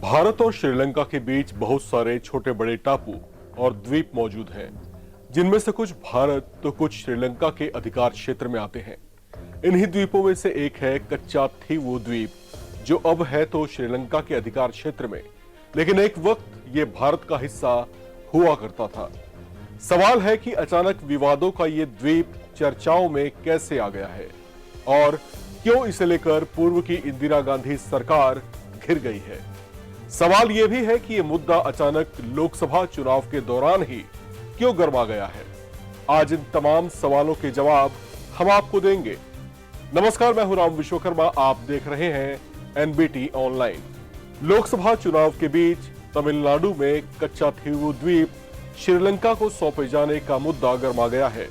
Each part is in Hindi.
भारत और श्रीलंका के बीच बहुत सारे छोटे बड़े टापू और द्वीप मौजूद हैं, जिनमें से कुछ भारत तो कुछ श्रीलंका के अधिकार क्षेत्र में आते हैं। इन्हीं द्वीपों में से एक है कच्चा थीवु द्वीप, जो अब है तो श्रीलंका के अधिकार क्षेत्र में, लेकिन एक वक्त ये भारत का हिस्सा हुआ करता था। सवाल है कि अचानक विवादों का ये द्वीप चर्चाओं में कैसे आ गया है और क्यों इसे लेकर पूर्व की इंदिरा गांधी सरकार घिर गई है। सवाल यह भी है कि यह मुद्दा अचानक लोकसभा चुनाव के दौरान ही क्यों गर्मा गया है। आज इन तमाम सवालों के जवाब हम आपको देंगे। नमस्कार, मैं हूं राम विश्वकर्मा, आप देख रहे हैं एनबीटी ऑनलाइन। लोकसभा चुनाव के बीच तमिलनाडु में कच्चा थीवु द्वीप श्रीलंका को सौंपे जाने का मुद्दा गर्मा गया है।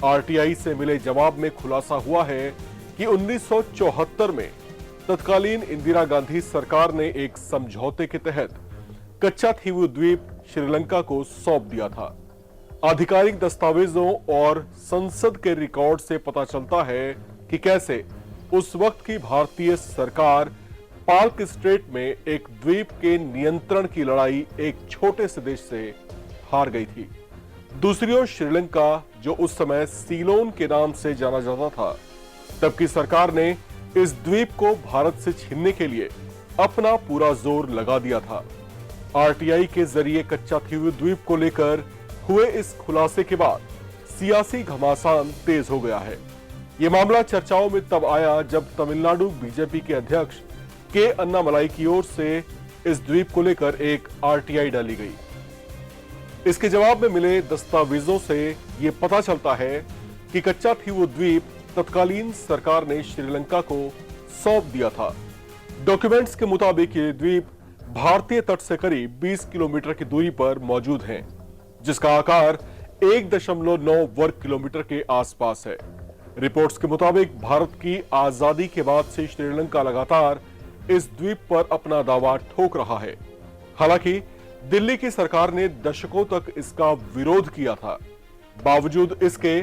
आरटीआई से मिले जवाब में खुलासा हुआ है कि 1974 में तत्कालीन इंदिरा गांधी सरकार ने एक समझौते के तहत कच्चा थीवु द्वीप श्रीलंका को सौंप दिया था। आधिकारिक दस्तावेजों और संसद के रिकॉर्ड से पता चलता है कि कैसे उस वक्त की भारतीय सरकार पार्क स्ट्रेट में एक द्वीप के नियंत्रण की लड़ाई एक छोटे से देश से हार गई थी। दूसरी ओर श्रीलंका, जो उस समय सीलोन के नाम से जाना जाता था, तब की सरकार ने इस द्वीप को भारत से छीनने के लिए अपना पूरा जोर लगा दिया था। आरटीआई के जरिए कच्चा थीवु द्वीप को लेकर हुए इस खुलासे के बाद सियासी घमासान तेज हो गया है। यह मामला चर्चाओं में तब आया जब तमिलनाडु बीजेपी के अध्यक्ष के अन्नामलाई की ओर से इस द्वीप को लेकर एक आरटीआई डाली गई। इसके जवाब में मिले दस्तावेजों से यह पता चलता है कि कच्चा थीवु द्वीप तत्कालीन सरकार ने श्रीलंका को सौंप दिया था। डॉक्यूमेंट्स के मुताबिक ये द्वीप भारतीय तट से करीब 20 किलोमीटर की दूरी पर मौजूद हैं, जिसका आकार 1.9 वर्ग किलोमीटर के आसपास है। रिपोर्ट्स के मुताबिक भारत की आजादी के बाद से श्रीलंका लगातार इस द्वीप पर अपना दावा ठोक रहा है। हालांकि दिल्ली की सरकार ने दशकों तक इसका विरोध किया था। बावजूद इसके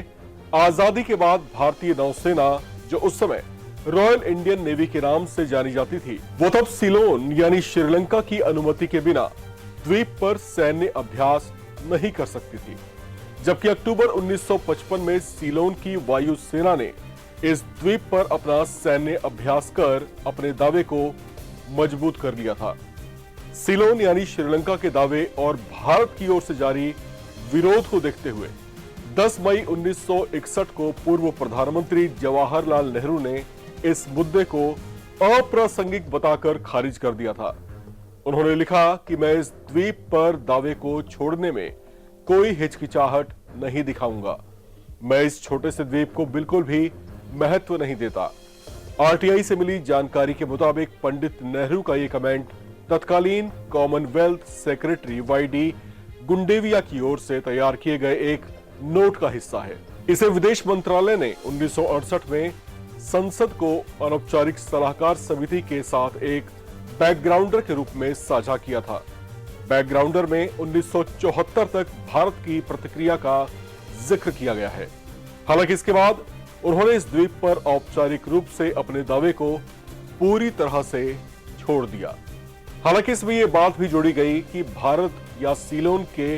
आजादी के बाद भारतीय नौसेना, जो उस समय रॉयल इंडियन नेवी के नाम से जानी जाती थी, वो तब सीलोन यानी श्रीलंका की अनुमति के बिना द्वीप पर सैन्य अभ्यास नहीं कर सकती थी। जबकि अक्टूबर 1955 में सीलोन की वायुसेना ने इस द्वीप पर अपना सैन्य अभ्यास कर अपने दावे को मजबूत कर लिया था। सीलोन यानी श्रीलंका के दावे और भारत की ओर से जारी विरोध को देखते हुए 10 मई 1961 को पूर्व प्रधानमंत्री जवाहरलाल नेहरू ने इस मुद्दे को अप्रासंगिक बताकर खारिज कर दिया था। उन्होंने लिखा कि मैं इस द्वीप पर दावे को छोड़ने में कोई हिचकिचाहट नहीं दिखाऊंगा। मैं इस छोटे से द्वीप को बिल्कुल भी महत्व नहीं देता। आरटीआई से मिली जानकारी के मुताबिक पंडित नेहरू का यह कमेंट तत्कालीन कॉमनवेल्थ सेक्रेटरी वाईडी गुंडेविया की ओर से तैयार किए गए एक नोट का हिस्सा है। इसे विदेश मंत्रालय ने 1968 में संसद को अनौपचारिक सलाहकार समिति के साथ एक बैकग्राउंडर के रूप में साझा किया था। बैकग्राउंडर में 1974 तक भारत की प्रतिक्रिया का जिक्र किया गया है। हालांकि इसके बाद उन्होंने इस द्वीप पर औपचारिक रूप से अपने दावे को पूरी तरह से छोड़ दिया। हालांकि इसमें यह बात भी जोड़ी गई कि भारत या सीलोन के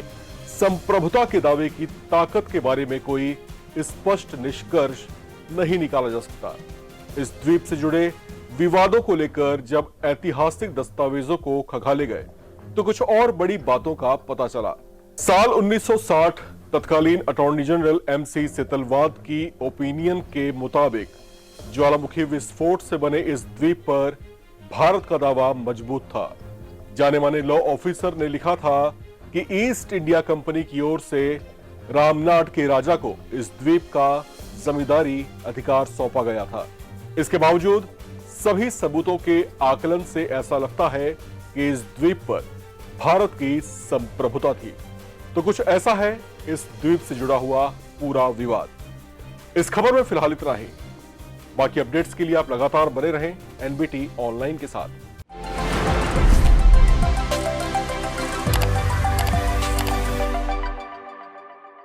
संप्रभुता के दावे की ताकत के बारे में कोई स्पष्ट निष्कर्ष नहीं निकाला जा सकता। इस द्वीप से जुड़े विवादों को लेकर जब ऐतिहासिक दस्तावेजों को खंगाले गए तो कुछ और बड़ी बातों का पता चला। साल 1960 तत्कालीन अटॉर्नी जनरल एमसी सेतलवाद की ओपिनियन के मुताबिक ज्वालामुखी विस्फोट से बने इस द्वीप पर भारत का दावा मजबूत था। जाने माने लॉ ऑफिसर ने लिखा था कि ईस्ट इंडिया कंपनी की ओर से रामनाड के राजा को इस द्वीप का जमींदारी अधिकार सौंपा गया था। इसके बावजूद सभी सबूतों के आकलन से ऐसा लगता है कि इस द्वीप पर भारत की संप्रभुता थी। तो कुछ ऐसा है इस द्वीप से जुड़ा हुआ पूरा विवाद। इस खबर में फिलहाल इतना ही। बाकी अपडेट्स के लिए आप लगातार बने रहें एनबीटी ऑनलाइन के साथ।